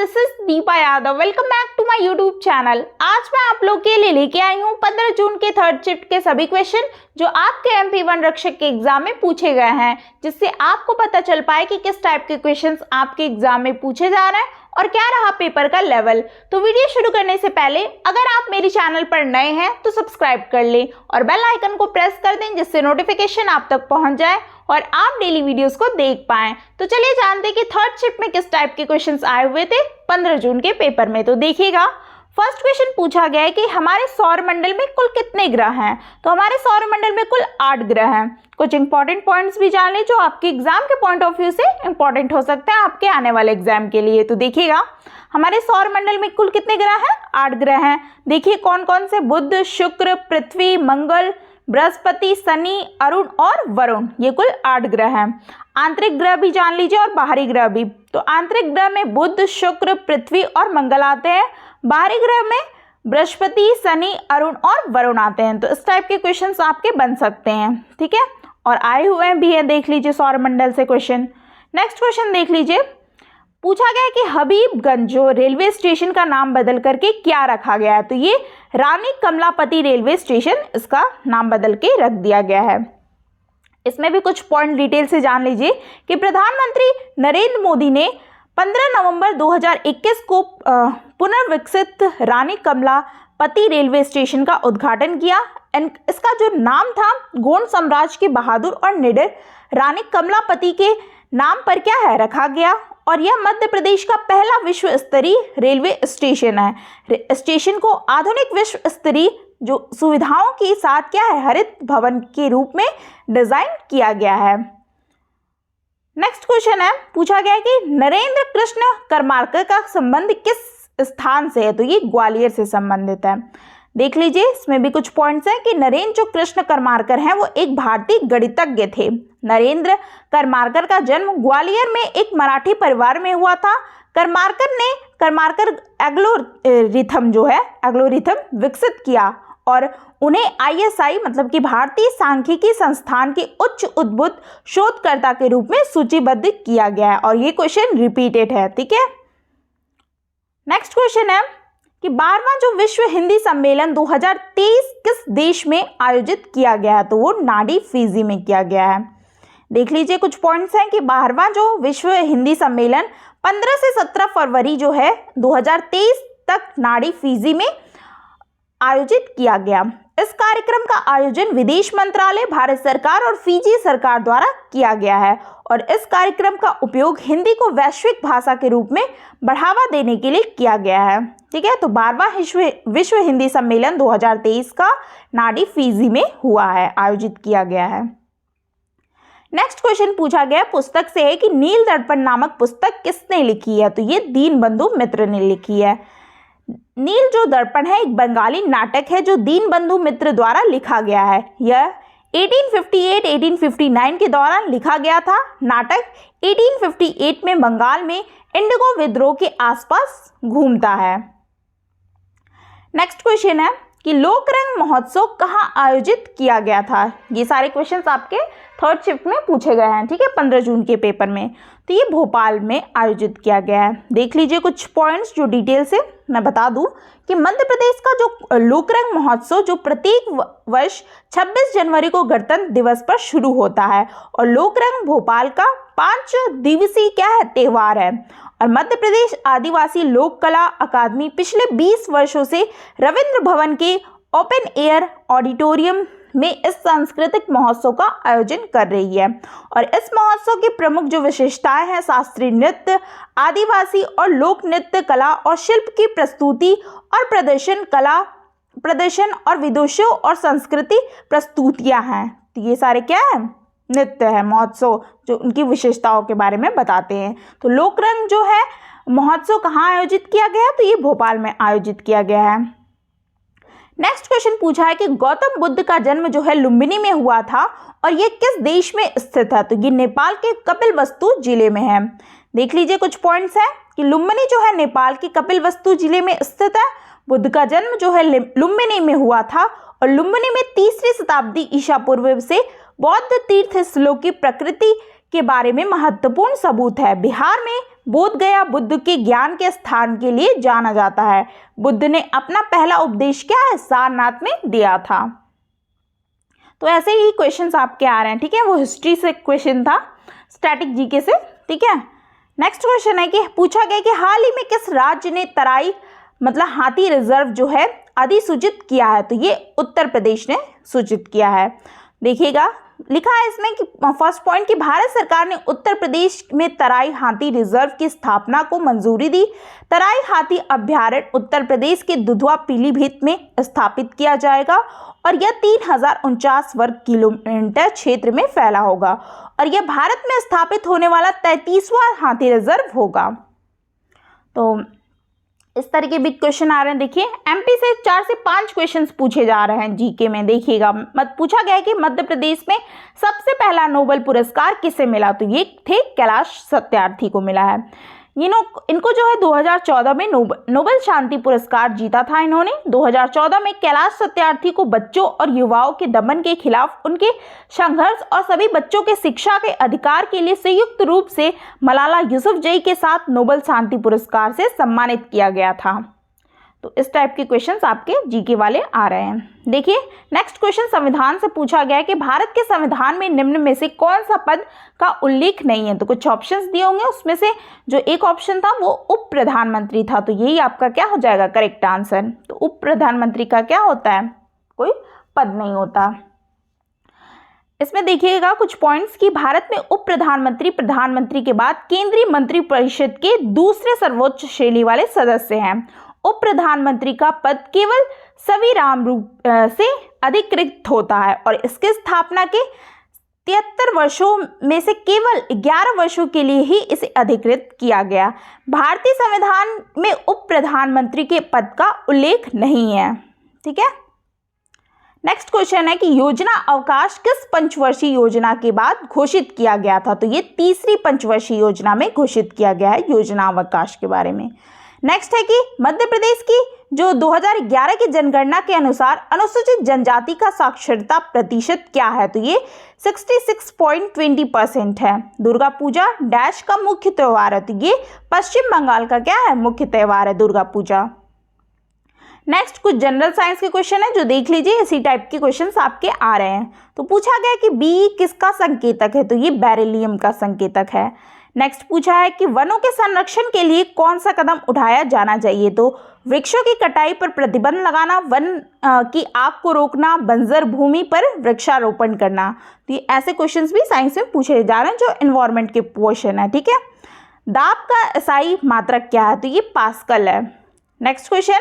This is Deepa Yadav. Welcome back to my YouTube channel. आज मैं आप लोग के लिए लेके आई हूँ 15 जून के थर्ड शिफ्ट के सभी क्वेश्चन जो आपके MP1 रक्षक के एग्जाम में पूछे गए हैं, जिससे आपको पता चल पाए कि किस टाइप के क्वेश्चंस आपके एग्जाम में पूछे जा रहे हैं और क्या रहा पेपर का लेवल। तो वीडियो शुरू करने से पहले अगर आप मेरे चैनल पर नए हैं तो सब्सक्राइब कर लें और बेल आइकन को प्रेस कर दें, जिससे नोटिफिकेशन आप तक पहुंच जाए और आप डेली वीडियोस को देख पाएं। तो चलिए जानते हैं कि थर्ड शिफ्ट में किस टाइप के क्वेश्चंस आए हुए थे 15 जून के पेपर में। तो देखिएगा, फर्स्ट क्वेश्चन पूछा गया है कि हमारे सौर मंडल में कुल कितने ग्रह हैं। तो हमारे सौर मंडल में कुल 8 ग्रह हैं। कुछ इंपॉर्टेंट पॉइंट्स भी जान लें जो आपके एग्जाम के पॉइंट ऑफ व्यू से इंपॉर्टेंट हो सकते हैं आपके आने वाले एग्जाम के लिए। तो देखिएगा, हमारे सौर मंडल में कुल कितने ग्रह हैं? 8 ग्रह हैं। देखिए कौन कौन से, बुध, शुक्र, पृथ्वी, मंगल, बृहस्पति, शनि, अरुण और वरुण, ये कुल 8 ग्रह हैं। आंतरिक ग्रह भी जान लीजिए और बाहरी ग्रह भी। तो आंतरिक ग्रह में बुध, शुक्र, पृथ्वी और मंगल आते हैं। बाहरी ग्रह में बृहस्पति, शनि, अरुण और वरुण आते हैं। तो इस टाइप के क्वेश्चंस आपके बन सकते हैं, ठीक है, और आए हुए भी हैं, देख लीजिए सौर मंडल से क्वेश्चन। नेक्स्ट क्वेश्चन देख लीजिए, पूछा गया है कि हबीबगंज जो रेलवे स्टेशन का नाम बदल करके क्या रखा गया है। तो ये रानी कमलापति रेलवे स्टेशन, इसका नाम बदल के रख दिया गया है। इसमें भी कुछ पॉइंट डिटेल से जान लीजिए कि प्रधानमंत्री नरेंद्र मोदी ने 15 नवंबर 2021 को पुनर्विकसित रानी कमलापति रेलवे स्टेशन का उद्घाटन किया। इसका जो नाम था गोंड साम्राज्य के बहादुर और निडर रानी कमलापति के नाम पर क्या है रखा गया, और यह मध्य प्रदेश का पहला विश्व स्तरीय रेलवे स्टेशन है। स्टेशन को आधुनिक विश्व स्तरीय जो सुविधाओं के साथ क्या है हरित भवन के रूप में डिजाइन किया गया है। नेक्स्ट क्वेश्चन है, पूछा गया है कि नरेंद्र कृष्ण करमारकर का संबंध किस स्थान से है। तो ये ग्वालियर से संबंधित है। देख लीजिए, इसमें भी कुछ पॉइंट्स हैं कि नरेंद्र जो कृष्ण करमारकर हैं वो एक भारतीय गणितज्ञ थे। नरेंद्र करमारकर का जन्म ग्वालियर में एक मराठी परिवार में हुआ था। करमारकर एल्गोरिथम विकसित किया और उन्हें ISI मतलब कि भारतीय सांख्यिकी संस्थान के उच्च उद्भूत शोधकर्ता के रूप में सूचीबद्ध किया गया है, और ये क्वेश्चन रिपीटेड है, ठीक है। नेक्स्ट क्वेश्चन है कि 12वां जो विश्व हिंदी सम्मेलन 2023 किस देश में आयोजित किया गया है। तो वो नाडी फिजी में किया गया है। देख लीजिए, कुछ पॉइंट्स हैं कि 12वां जो विश्व हिंदी सम्मेलन 15 से 17 फरवरी जो है 2023 तक नाडी फिजी में आयोजित किया गया। इस कार्यक्रम का आयोजन विदेश मंत्रालय, भारत सरकार और फिजी सरकार द्वारा किया गया है, और इस कार्यक्रम का उपयोग हिंदी को वैश्विक भाषा के रूप में बढ़ावा देने के लिए किया गया है, ठीक है। तो 12वां विश्व हिंदी सम्मेलन 2023 का नाडी फिजी में हुआ है, आयोजित किया गया है। नेक्स्ट क्वेश्चन पूछा गया पुस्तक से है कि नील दर्पण नामक पुस्तक किसने लिखी है। तो ये दीनबंधु मित्र ने लिखी है। नील जो दर्पण है एक बंगाली नाटक है जो दीनबंधु मित्र द्वारा लिखा गया है। यह 1858-1859 के दौरान लिखा गया था। नाटक 1858 में बंगाल में इंडिगो विद्रोह के आसपास घूमता है। नेक्स्ट क्वेश्चन है कि लोकरंग महोत्सव कहाँ आयोजित किया गया था। ये सारे क्वेश्चंस आपके थर्ड शिफ्ट में पूछे गए हैं, ठीक है, 15 जून के पेपर में। तो ये भोपाल में आयोजित किया गया है। देख लीजिए कुछ पॉइंट्स जो डिटेल से मैं बता दूं कि मध्य प्रदेश का जो लोकरंग महोत्सव जो प्रत्येक वर्ष 26 जनवरी को गणतंत्र दिवस पर शुरू होता है, और लोकरंग भोपाल का 5 दिवसीय क्या है त्योहार है। और मध्य प्रदेश आदिवासी लोक कला अकादमी पिछले 20 वर्षों से रविंद्र भवन के ओपन एयर ऑडिटोरियम में इस सांस्कृतिक महोत्सव का आयोजन कर रही है। और इस महोत्सव की प्रमुख जो विशेषताएं हैं शास्त्रीय नृत्य, आदिवासी और लोक नृत्य कला और शिल्प की प्रस्तुति और प्रदर्शन और विदेशों और संस्कृति प्रस्तुतियां हैं। तो ये सारे क्या है नृत्य है महोत्सव जो उनकी विशेषताओं के बारे में बताते हैं। तो लोकरंग जो है महोत्सव कहाँ आयोजित किया गया है। तो ये भोपाल में आयोजित किया गया है। नेक्स्ट क्वेश्चन पूछा है कि गौतम बुद्ध का जन्म जो है लुम्बिनी में हुआ था और ये किस देश में स्थित है। तो ये नेपाल के कपिलवस्तु जिले में है। देख लीजिए कुछ पॉइंट्स हैं कि लुम्बिनी जो है नेपाल के कपिलवस्तु जिले में स्थित है। बुद्ध का जन्म जो है लुम्बिनी में हुआ था, और लुम्बिनी में 3री शताब्दी ईसा पूर्व से बौद्ध तीर्थ स्थलों की प्रकृति के बारे में महत्वपूर्ण सबूत है। बिहार में बोध गया बुद्ध के ज्ञान के स्थान के लिए जाना जाता है? बुद्ध ने अपना पहला उपदेश क्या है? सारनाथ में दिया था। तो ऐसे ही क्वेश्चंस आपके आ रहे हैं, ठीक है। वो हिस्ट्री से क्वेश्चन था, स्टैटिक जीके से, ठीक है। नेक्स्ट क्वेश्चन है कि पूछा गया कि हाल ही में किस राज्य ने तराई मतलब हाथी रिजर्व जो है अधिसूचित किया है? तो ये उत्तर प्रदेश ने सूचित किया है। देखिएगा, लिखा है इसमें कि फर्स्ट पॉइंट कि भारत सरकार ने उत्तर प्रदेश में तराई हाथी रिजर्व की स्थापना को मंजूरी दी। तराई हाथी अभ्यारण्य उत्तर प्रदेश के दुधवा पीलीभीत में स्थापित किया जाएगा और यह 3049 वर्ग किलोमीटर क्षेत्र में फैला होगा और यह भारत में स्थापित होने वाला 33वां हाथी रिजर्व होगा। तो इस तरह के भी क्वेश्चन आ रहे हैं। देखिए, एमपी से 4 से 5 क्वेश्चंस पूछे जा रहे हैं जीके में। देखिएगा, पूछा गया है कि मध्य प्रदेश में सबसे पहला नोबेल पुरस्कार किसे मिला? तो ये थे कैलाश सत्यार्थी को मिला है। इनको जो है 2014 में नोबेल शांति पुरस्कार जीता था इन्होंने। 2014 में कैलाश सत्यार्थी को बच्चों और युवाओं के दमन के खिलाफ उनके संघर्ष और सभी बच्चों के शिक्षा के अधिकार के लिए संयुक्त रूप से मलाला यूसुफजई के साथ नोबेल शांति पुरस्कार से सम्मानित किया गया था। तो इस टाइप के क्वेश्चंस आपके जीके वाले आ रहे हैं। देखिए, नेक्स्ट क्वेश्चन संविधान से पूछा गया है कि भारत के संविधान में निम्न में से कौन सा पद का उल्लेख नहीं है? तो कुछ ऑप्शंस दिए होंगे, उसमें से जो एक ऑप्शन था वो उप प्रधानमंत्री था। तो यही आपका क्या हो जाएगा करेक्ट आंसर। तो उप प्रधानमंत्री का क्या होता है? कोई पद नहीं होता। इसमें देखिएगा कुछ पॉइंट्स कि भारत में उप प्रधानमंत्री प्रधानमंत्री के बाद केंद्रीय मंत्रिपरिषद के दूसरे सर्वोच्च श्रेणी वाले सदस्य हैं। उप प्रधानमंत्री का पद केवल संविधान रूप से अधिकृत होता है और इसके स्थापना के 73 वर्षों में से केवल 11 वर्षों के लिए ही इसे अधिकृत किया गया। भारतीय संविधान में उप प्रधानमंत्री के पद का उल्लेख नहीं है, ठीक है। नेक्स्ट क्वेश्चन है कि योजना अवकाश किस पंचवर्षीय योजना के बाद घोषित किया गया था? तो ये तीसरी पंचवर्षीय योजना में घोषित किया गया है योजना अवकाश के बारे में। नेक्स्ट है कि मध्य प्रदेश की जो 2011 की जनगणना के अनुसार अनुसूचित जनजाति का साक्षरता प्रतिशत क्या है? तो ये 66.20% है। दुर्गा पूजा डैश का मुख्य त्योहार है? तो ये पश्चिम बंगाल का क्या है? मुख्य त्योहार है दुर्गा पूजा। नेक्स्ट कुछ जनरल साइंस के क्वेश्चन है जो देख लीजिए, इसी टाइप के क्वेश्चंस आपके आ रहे हैं। तो पूछा गया कि बी किसका संकेतक है? तो ये बेरिलियम का संकेतक है। नेक्स्ट पूछा है कि वनों के संरक्षण के लिए कौन सा कदम उठाया जाना चाहिए? तो वृक्षों की कटाई पर प्रतिबंध लगाना, वन की आग को रोकना, बंजर भूमि पर वृक्षारोपण करना। तो ये ऐसे क्वेश्चंस भी साइंस में पूछे जा रहे हैं जो एनवायरनमेंट के क्वेश्चन है, ठीक है। दाब का एसआई मात्रक क्या है? तो ये पास्कल है। नेक्स्ट क्वेश्चन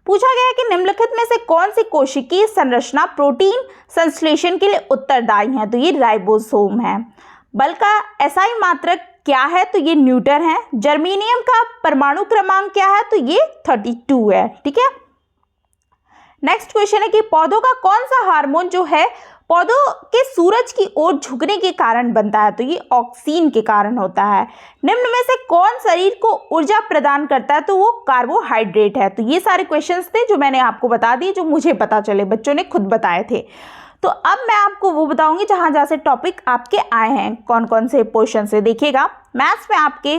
पूछा गया है कि निम्नलिखित में से कौन सी कोशिकीय संरचना प्रोटीन संश्लेषण के लिए उत्तरदायी है? तो ये राइबोसोम है। बल का एसआई मात्रक क्या है? तो ये न्यूटन है। जर्मेनियम का परमाणु क्रमांक क्या है? तो ये 32 है, ठीक है। नेक्स्ट क्वेश्चन है कि पौधों का कौन सा हार्मोन जो है पौधों के सूरज की ओर झुकने के कारण बनता है? तो ये ऑक्सीन के कारण होता है। निम्न में से कौन शरीर को ऊर्जा प्रदान करता है? तो वो कार्बोहाइड्रेट है। तो ये सारे क्वेश्चंस थे जो मैंने आपको बता दिए, जो मुझे पता चले, बच्चों ने खुद बताए थे। तो अब मैं आपको वो बताऊंगी जहां से टॉपिक आपके आए हैं, कौन कौन से पोर्शन से। देखिएगा, मैथ्स में आपके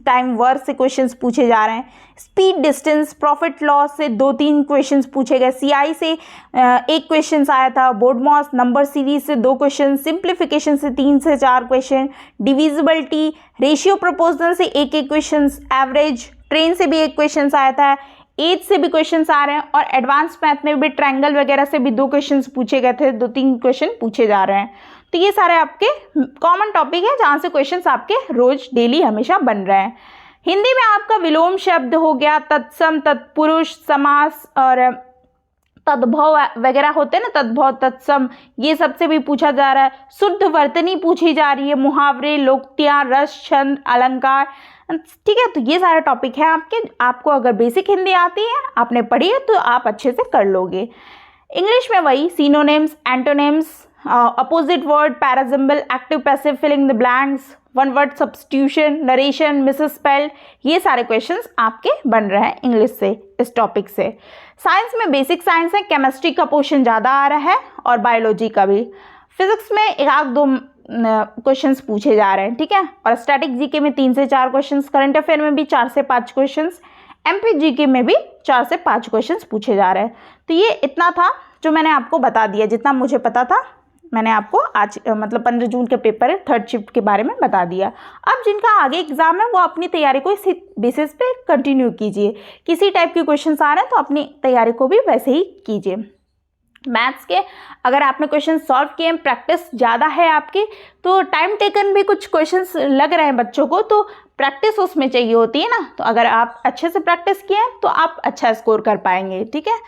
टाइम वर्क से क्वेश्चंस पूछे जा रहे हैं। स्पीड डिस्टेंस प्रॉफिट लॉस से 2-3 क्वेश्चंस पूछे गए। सीआई से 1 क्वेश्चन आया था। बोर्डमॉस नंबर सीरीज से 2 क्वेश्चन। सिंप्लीफिकेशन से 3 से 4 क्वेश्चन। डिविजिबिलिटी रेशियो प्रोपोर्शनल से 1-1 क्वेश्चन। एवरेज ट्रेन से भी 1 क्वेश्चन आया था। एज से भी क्वेश्चंस आ रहे हैं और एडवांस मैथ में भी ट्रायंगल वगैरह से भी 2 क्वेश्चंस पूछे गए थे। 2-3 क्वेश्चन पूछे जा रहे हैं। तो ये सारे आपके कॉमन टॉपिक है जहाँ से क्वेश्चंस आपके रोज डेली हमेशा बन रहे हैं। हिंदी में आपका विलोम शब्द हो गया, तत्सम, तत्पुरुष, समास और तद्भव वगैरह होते हैं ना, तद्भव, तत्सम, ये सबसे भी पूछा जा रहा है। शुद्ध वर्तनी पूछी जा रही है। मुहावरे, लोकोक्तियाँ, रस, छंद, अलंकार, ठीक है। तो ये सारे टॉपिक हैं आपके। आपको अगर बेसिक हिंदी आती है, आपने पढ़ी है, तो आप अच्छे से कर लोगे। इंग्लिश में वही सिनोनिम्स, एंटोनिम्स, अपोजिट वर्ड, पैरासिम्बल, active passive, filling the blanks, one word substitution, narration, misspelled, ये सारे क्वेश्चंस आपके बन रहे हैं इंग्लिश से, इस टॉपिक से। साइंस में बेसिक साइंस है, केमिस्ट्री का पोर्शन ज़्यादा आ रहा है और बायोलॉजी का भी। फिजिक्स में 1-2 क्वेश्चंस पूछे जा रहे हैं, ठीक है। और स्टैटिक जीके में 3 से 4 क्वेश्चंस, करंट अफेयर में भी 4 से 5 क्वेश्चंस, एमपी जीके में भी 4 से 5 क्वेश्चंस पूछे जा रहे हैं। तो ये इतना था जो मैंने आपको बता दिया, जितना मुझे पता था मैंने आपको आज मतलब 15 जून के पेपर 3rd शिफ्ट के बारे में बता दिया। अब जिनका आगे एग्जाम है वो अपनी तैयारी को इसी बेसिस पे कंटिन्यू कीजिए। किसी टाइप के क्वेश्चंस आ रहे हैं तो अपनी तैयारी को भी वैसे ही कीजिए। मैथ्स के अगर आपने क्वेश्चन सॉल्व किए, प्रैक्टिस ज़्यादा है आपकी, तो टाइम टेकन भी कुछ क्वेश्चंस लग रहे हैं बच्चों को, तो प्रैक्टिस उसमें चाहिए होती है ना। तो अगर आप अच्छे से प्रैक्टिस किए हैं तो आप अच्छा स्कोर कर पाएंगे, ठीक है।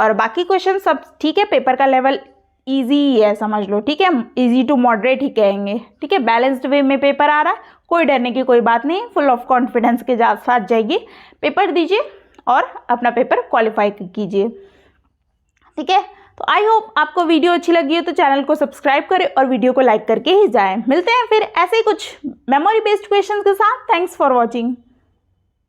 और बाकी क्वेश्चन सब ठीक है, पेपर का लेवल ईजी है समझ लो, ठीक है, ईजी टू मॉडरेट ही कहेंगे, ठीक है। बैलेंस्ड वे में पेपर आ रहा है, कोई डरने की कोई बात नहीं, फुल ऑफ कॉन्फिडेंस के साथ जाइए, पेपर दीजिए और अपना पेपर क्वालिफाई कीजिए, ठीक है। तो आई होप आपको वीडियो अच्छी लगी हो तो चैनल को सब्सक्राइब करें और वीडियो को लाइक करके ही जाएं। मिलते हैं फिर ऐसे ही कुछ मेमोरी बेस्ड क्वेश्चन के साथ। Thanks for watching.